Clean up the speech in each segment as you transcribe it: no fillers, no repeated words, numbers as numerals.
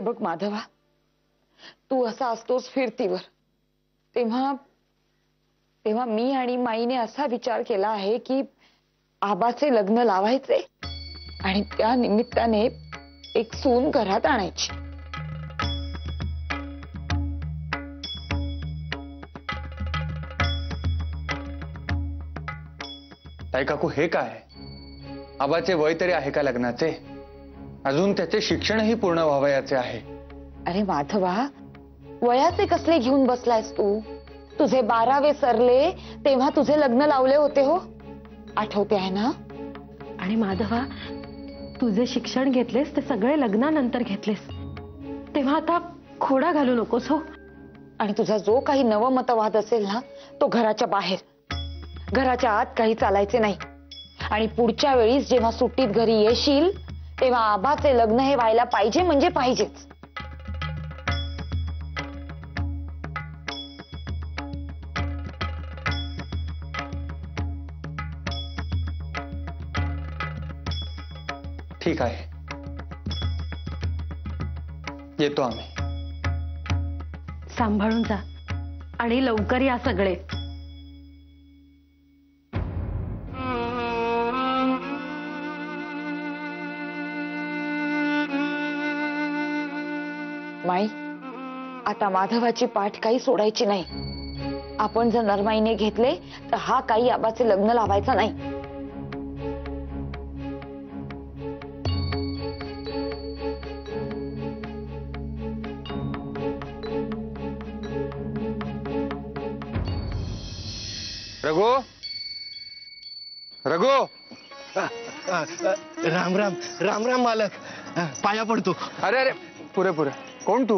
बघ माधवा, तू असा असतोस फिरतीवर, तेव्हा तेव्हा मी आणि माईने असा विचार केला आहे की आबाचे लग्न लावायचे आणि त्या निमित्ताने एक सून घरात आणायची. ताई काकू, हे काय? आबाचे वय तरी आहे का लग्नाचे? अजून त्याचे शिक्षणही पूर्ण व्हावयाचे आहे. अरे माधवा, वयाचे कसले घेऊन बसलायस तू? तुझे 12वे सरले तेव्हा तुझे लग्न लावले होते हो, आठवते आहे ना? आणि माधवा, तुझे शिक्षण घेतलेस ते सगळे लग्नानंतर घेतलेस, तेव्हा आता खोडा घालू नकोस हो. आणि तुझा जो काही नवमतवाद असेल ना, तो घराच्या बाहेर, घराच्या आत काही चालायचे नाही. आणि पुढच्या वेळीस जेव्हा सुट्टीत घरी येशील तेव्हा आबाचे लग्न हे व्हायला पाहिजे म्हणजे पाहिजेच. ठीक आहे, येतो आम्ही. सांभाळून जा आणि लवकर या सगळे. माई, आता माधवाची पाठ काही सोडायची नाही. आपण जर नरमाईने घेतले तर हा काही आबाचे लग्न लावायचा नाही. रघु, रघु. राम राम राम राम मालक, पाया पडतो. अरे अरे, पुरे पुरे. कोण तू?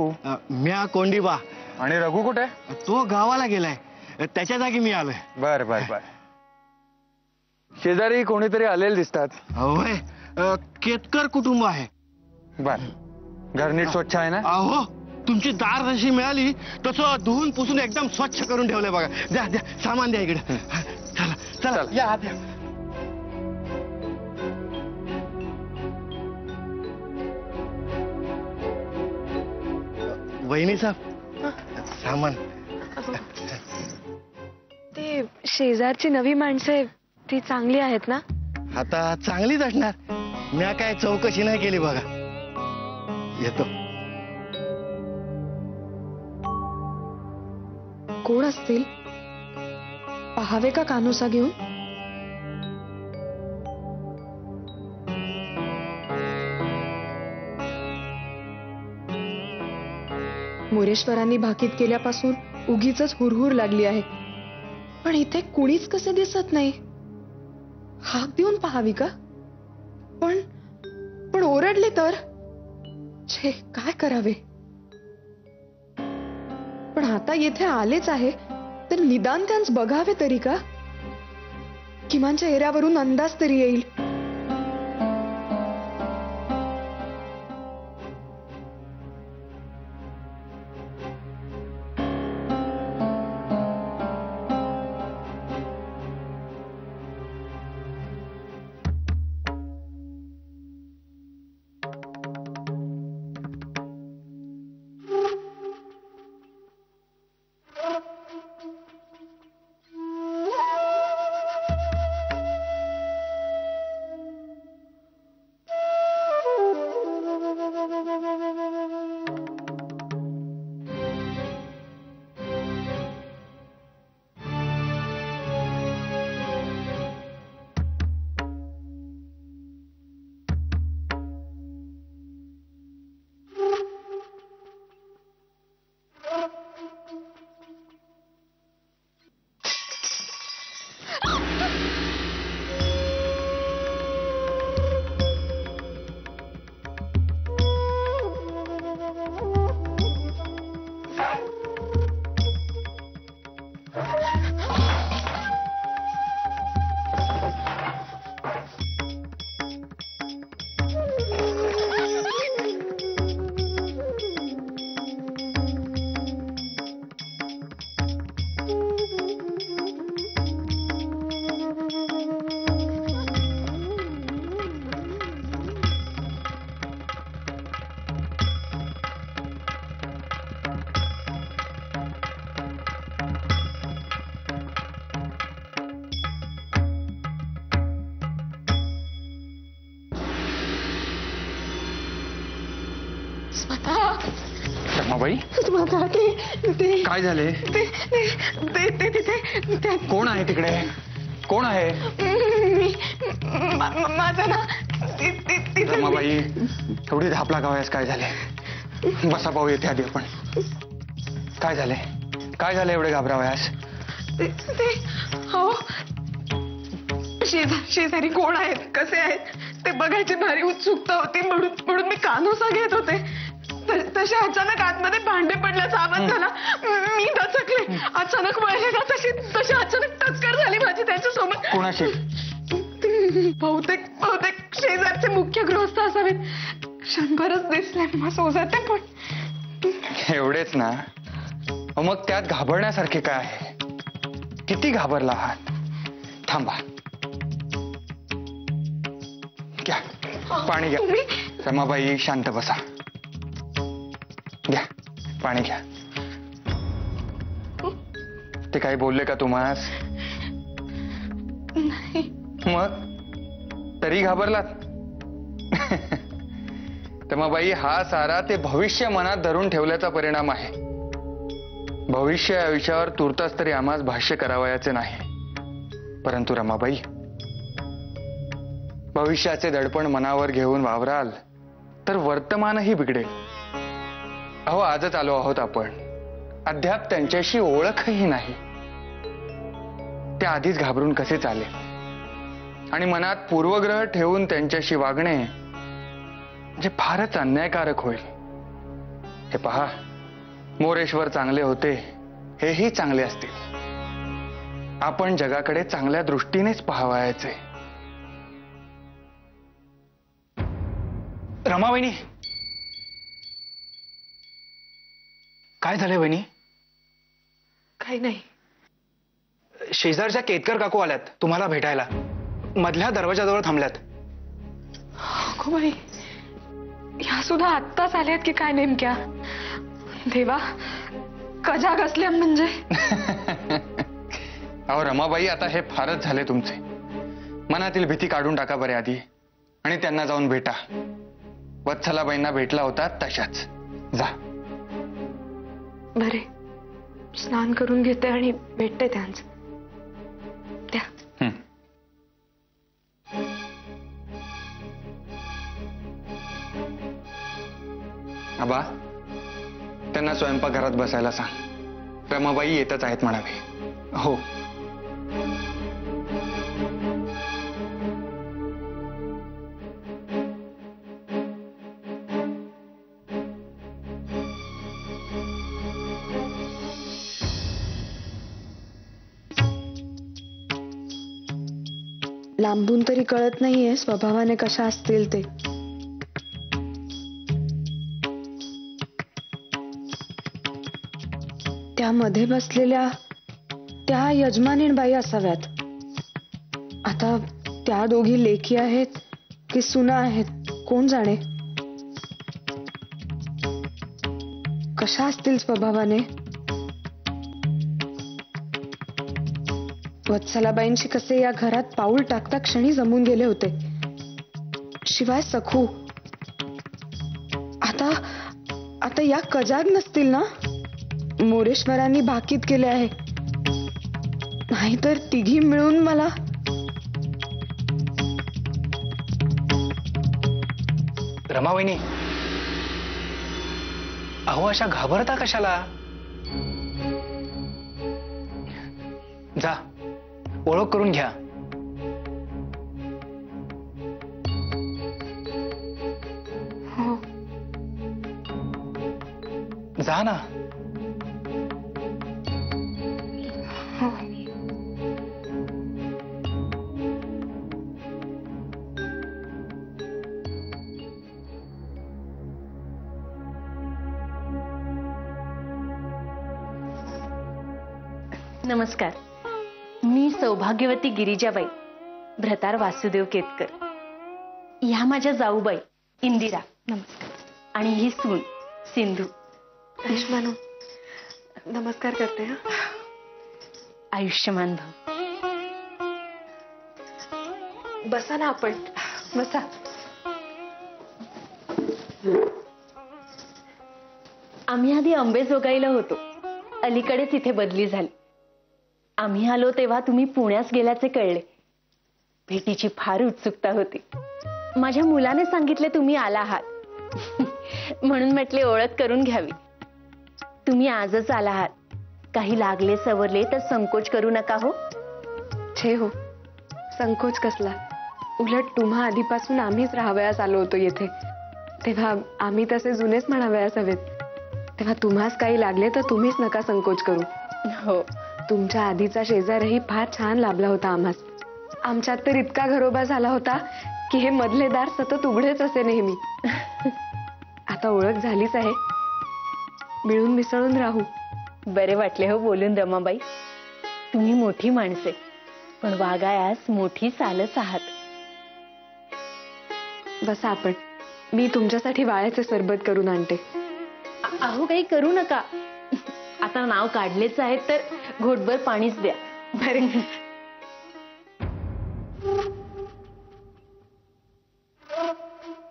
म्या कोंडीबा. आणि रघु कुठे? तो गावाला गेलाय, त्याच्या जागी मी आलोय. बर बर बर. शेजारी कोणीतरी आलेले दिसतात. होय, केतकर कुटुंब आहे. बर, घर नीट स्वच्छ आहे ना? अहो, तुमची दार जशी मिळाली तसं धुवून पुसून एकदम स्वच्छ करून ठेवलंय बघा. द्या द्या, सामान द्या इकडे. चला चला, या आत या. वहिनी साहेब, सामान. ते शेजारची नवी माणसं आहे, ती चांगली आहेत ना? आता चांगलीच असणार, म्या काय चौकशी नाही केली बघा. येतो. कोण असतील? पहावे का कानोसा घेऊन? मोरेश्वरांनी भाकीत केल्यापासून उगीच हुरहुर लागली आहे, पण इथे कुणीच कसे दिसत नाही. हाक देऊन पहावी का? पण पण ओरडले तर छे, काय करावे? पण आता येथे आलेच आहे तर निदान त्यांस बघावे तरी का? किमान चेहऱ्यावरून अंदाज तरी येईल. रमाबाई स्वता ते काय झाले? ते ते ते तिथे कोण आहे तिकडे? कोण आहे? माझं ना रमाबाई एवढी धाप लागावयास काय झाले? बसा पाहू येते आधी आपण. काय झाले? काय झालं एवढे घाबरावयास? ते हो शेजारी कोण आहेत, कसे आहेत ते बघायची भारी उत्सुकता होती, म्हणून मी कानोसा घेत होते. तसे अचानक आतमध्ये भांडे पडल्याचा आवाज झाला. मी दचकले. अचानक वळले ना तशी अचानक टक्कर झाली माझी त्यांच्यासोबत. कोणाशी? बहुतेक शेजारचे मुख्य गृहस्थ असावेत. क्षणभरच दिसले सोसाते पण. एवढेच ना? मग त्यात घाबरण्यासारखे काय आहे? किती घाबरला आहात? थांबा, घ्या पाणी घ्या. रमाबाई शांत बसा. घ्या पाणी घ्या. ते काही बोलले का तुम्हास? मग तरी घाबरलात? रमाबाई हा सारा ते भविष्य मनात धरून ठेवल्याचा परिणाम आहे. भविष्य या विषयावर तुर्तास तरी आम्हास भाष्य करावयाचे नाही. परंतु रमाबाई, भविष्याचे दडपण मनावर घेऊन वावराल तर वर्तमानही बिघडेल. अहो आजच आलो आहोत आपण, अद्याप त्यांच्याशी ओळखही नाही. ते आधीच घाबरून कसे चालेल? आणि मनात पूर्वग्रह ठेवून त्यांच्याशी वागणे म्हणजे फारच अन्यायकारक होईल. हे पहा, मोरेश्वर चांगले होते, हेही चांगले असतील. आपण जगाकडे चांगल्या दृष्टीनेच पाहावयाचे. रमा वहिनी, काय झालंय वहिनी? काही नाही. शेजारच्या केतकर काकू आल्यात तुम्हाला भेटायला. मधल्या दरवाजाजवळ थांबल्यात. अगो बाई, ह्या सुद्धा आत्ताच आल्यात की काय नेमक्या? देवा, कजाग असल्या म्हणजे. अहो रमाबाई, आता हे फारच झाले तुमचे. मनातील भीती काढून टाका बरे आधी आणि त्यांना जाऊन भेटा. वत्सलाबाईंना भेटला होता तशाच जा. बरे, स्नान करून घेते आणि भेटते त्यांचं. त्या आबा, त्यांना स्वयंपाकघरात बसायला सांग. रमाबाई येतच आहेत म्हणावे. हो. लांबून तरी कळत नाहीये स्वभावाने कशा असतील ते. त्यामध्ये बसलेल्या त्या यजमानीणबाई असाव्यात. आता त्या दोघी लेकी आहेत की सुना आहेत कोण जाणे. कशा असतील स्वभावाने. वत्सलाबाईंशी कसे या घरात पाऊल टाकता क्षणी जमून गेले होते. शिवाय सखू आता या कजाग नसतील ना. मोरेश्वरांनी भाकीत केले आहे. नाहीतर तिघी मिळून मला. रमा वहिनी, अहो अशा घाबरता कशाला? जा, ओळख करून घ्या. हो. जा ना. हो. नमस्कार. मी सौभाग्यवती गिरिजाबाई भ्रतार वासुदेव केतकर. ह्या माझ्या जाऊबाई इंदिरा. नमस्कार. आणि ही सून सिंधू. आयुष्मान नमस्कार करते. हा, आयुष्यमान भाऊ. बसा ना आपण. बसा. आम्ही आधी अंबेजोगाईला होतो, अलीकडेच इथे बदली झाली. आम्ही आलो तेव्हा तुम्ही पुण्यास गेल्याचे कळले. भेटीची फार उत्सुकता होती. माझ्या मुलाने सांगितले तुम्ही आला आहात म्हणून म्हटले ओळख करून घ्यावी. तुम्ही आजच आला आहात. काही लागले सवरले तर संकोच करू नका हो. छे हो, संकोच कसला. उलट तुम्हा आधीपासून आम्हीच राहावयास आलो होतो येथे, तेव्हा आम्ही तसे जुनेच म्हणावयास हवेत. तेव्हा तुम्हास काही लागले तर तुम्हीच नका संकोच करू. हो, तुमच्या आधीचा शेजारही फार छान लाभला होता आम्हास. आमच्यात तर इतका घरोबा झाला होता की हे मधले दार सतत उघडेच असे नेहमी. आता ओळख झालीच आहे, मिळून मिसळून राहू. बरे वाटले हो बोलून रमाबाई. तुम्ही मोठी माणसे, पण वागायास मोठी सालस आहात. बसा आपण, मी तुमच्यासाठी वाळ्याचे सरबत करून आणते. अहो काही करू नका. आता नाव काढलेच आहे तर घोटभर पाणीच द्या. बरे.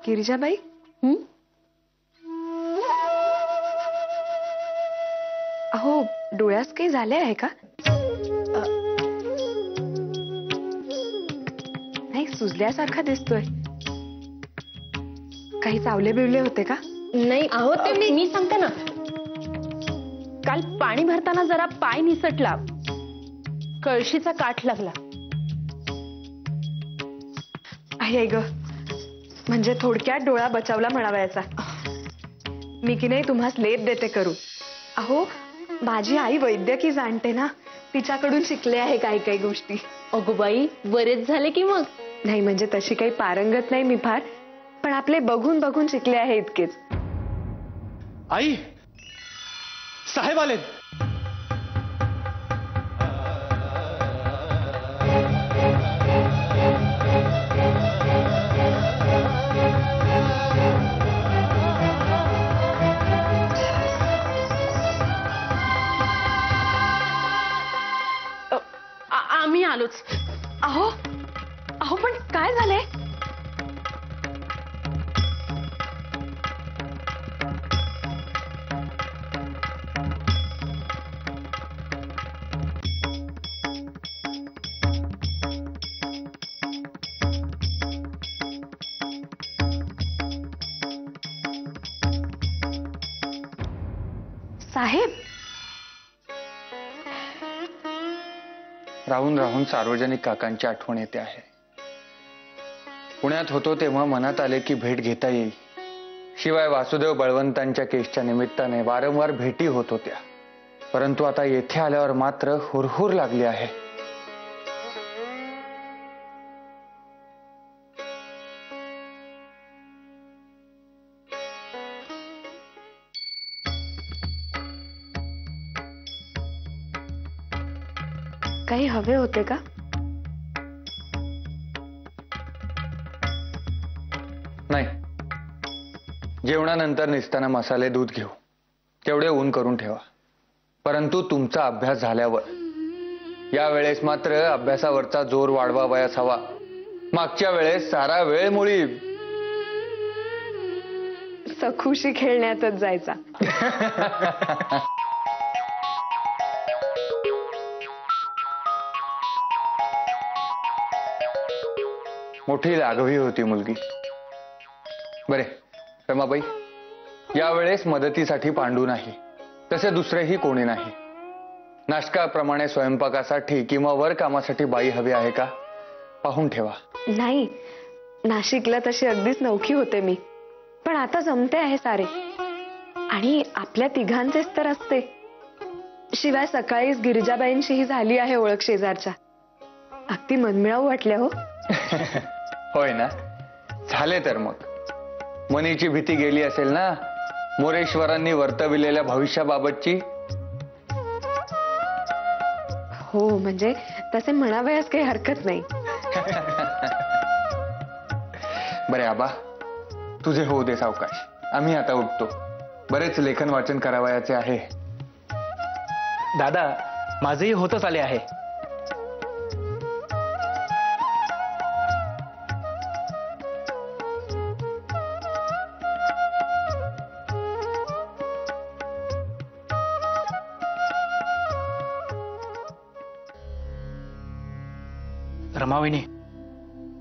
गिरिजाबाई, अहो डोळ्यास काही झाले आहे का? नाही, सुजल्यासारखा दिसतोय. काही चावले बिवले होते का? नाही अहो ते मी सांगते ना, काल पाणी भरताना जरा पाय निसटला, कळशीचा काठ लागला. आहे ग, म्हणजे थोडक्यात डोळा बचावला म्हणावयाचा. मी की नाही तुम्हास लेप देते करू. अहो माझी आई वैद्यकी जाणते ना, तिच्याकडून शिकले आहे काही काही गोष्टी. अगो बाई, बरेच झाले की मग. नाही म्हणजे तशी काही पारंगत नाही मी फार, पण आपले बघून बघून शिकले आहे इतकेच. आई, साहेब आले. आम्ही आलोच. अहो अहो पण काय झालंय? साहेब, राहून राहून सार्वजनिक काकांची आठवण येते आहे. पुण्यात होतो तेव्हा मनात आले की भेट घेता येईल. शिवाय वासुदेव बळवंतांच्या केसच्या निमित्ताने वारंवार भेटी होत होत्या. परंतु आता येथे आल्यावर मात्र हुरहुर लागली आहे. काही हवे होते का? नाही, जेवणानंतर निसताना मसाले दूध घेऊ, तेवढे ऊन करून ठेवा. परंतु तुमचा अभ्यास झाल्यावर, यावेळेस मात्र अभ्यासावरचा जोर वाढवावयास हवा. मागच्या वेळेस सारा वेळ मुळी सखुशी खेळण्यातच जायचा. मोठी लाघवी होती मुलगी. बरे रमाबाई, यावेळेस मदतीसाठी पांडू नाही, तसे दुसरेही कोणी नाही. नाशकाप्रमाणे स्वयंपाकासाठी किंवा वर कामासाठी बाई हवी आहे का? पाहून ठेवा. नाही, नाशिकला तशी अगदीच नवखी होते मी, पण आता जमते आहे सारे. आणि आपल्या तिघांचेच तर असते. शिवाय सकाळीच गिरिजाबाईंशीही झाली आहे ओळख शेजारच्या. अगदी मनमिळावू वाटल्या हो. होय ना? झाले तर मग. मनीची भीती गेली असेल ना मोरेश्वरांनी वर्तविलेल्या भविष्याबाबतची? हो, म्हणजे तसे म्हणावयास काही हरकत नाही. बरे आबा, तुझे होऊ दे सावकाश. आम्ही आता उठतो. बरेच लेखन वाचन करावयाचे आहे. दादा, माझेही होतच आले आहे. रमावहिनी,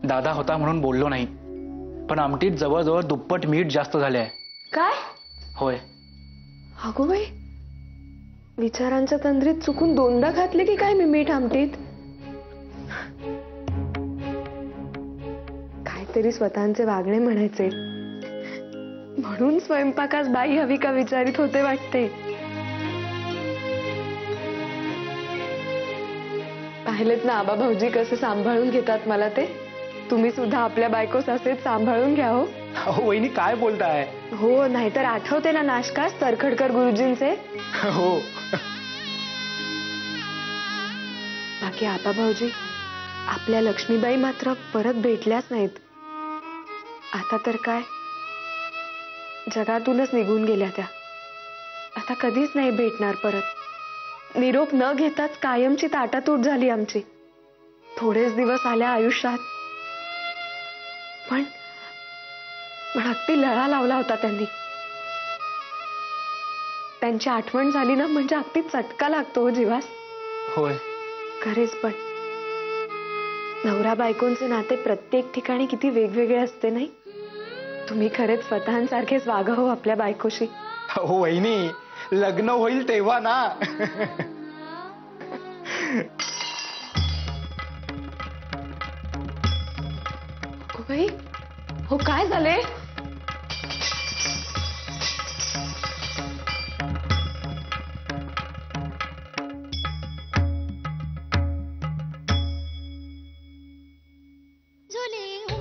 दादा होता म्हणून बोललो नाही, पण आमटीत जवळजवळ दुप्पट मीठ जास्त झाले आहे. काय? होय. अगो बाई, विचारांच्या तंद्रीत चुकून दोनदा घातले की काय मी मीठ आमटीत? काहीतरी स्वतःचे वागणे म्हणायचे, म्हणून स्वयंपाकास बाई हवी का विचारित होते वाटते. पाहिलेत ना आबा भाऊजी कसे सांभाळून घेतात मला ते. तुम्ही सुद्धा आपल्या बायकोस असेच सांभाळून घ्या हो. अहो वहिनी, काय बोलताय? हो, नाहीतर आठवते ना नाशकास तरखडकर गुरुजींचे. हो. बाकी आबा भाऊजी, आपल्या लक्ष्मीबाई मात्र परत भेटल्याच नाहीत. आता तर काय, जगातूनच निघून गेल्या त्या. आता कधीच नाही भेटणार परत. निरोप न घेताच कायमची ताटातूट झाली आमची. थोडेच दिवस आल्या आयुष्यात, पण अगदी लळा लावला होता त्यांनी. त्यांची आठवण झाली ना म्हणजे अगदी चटका लागतो हो जीवास. होय. खरेच, पण नवरा बायकोंचे नाते प्रत्येक ठिकाणी किती वेगवेगळे असते नाही. तुम्ही खरेच स्वतःसारखेच वागा हो आपल्या बायकोशी. हो वहिनी, लग्न होईल तेव्हा ना. अगो बाई, हो काय झाले? झुले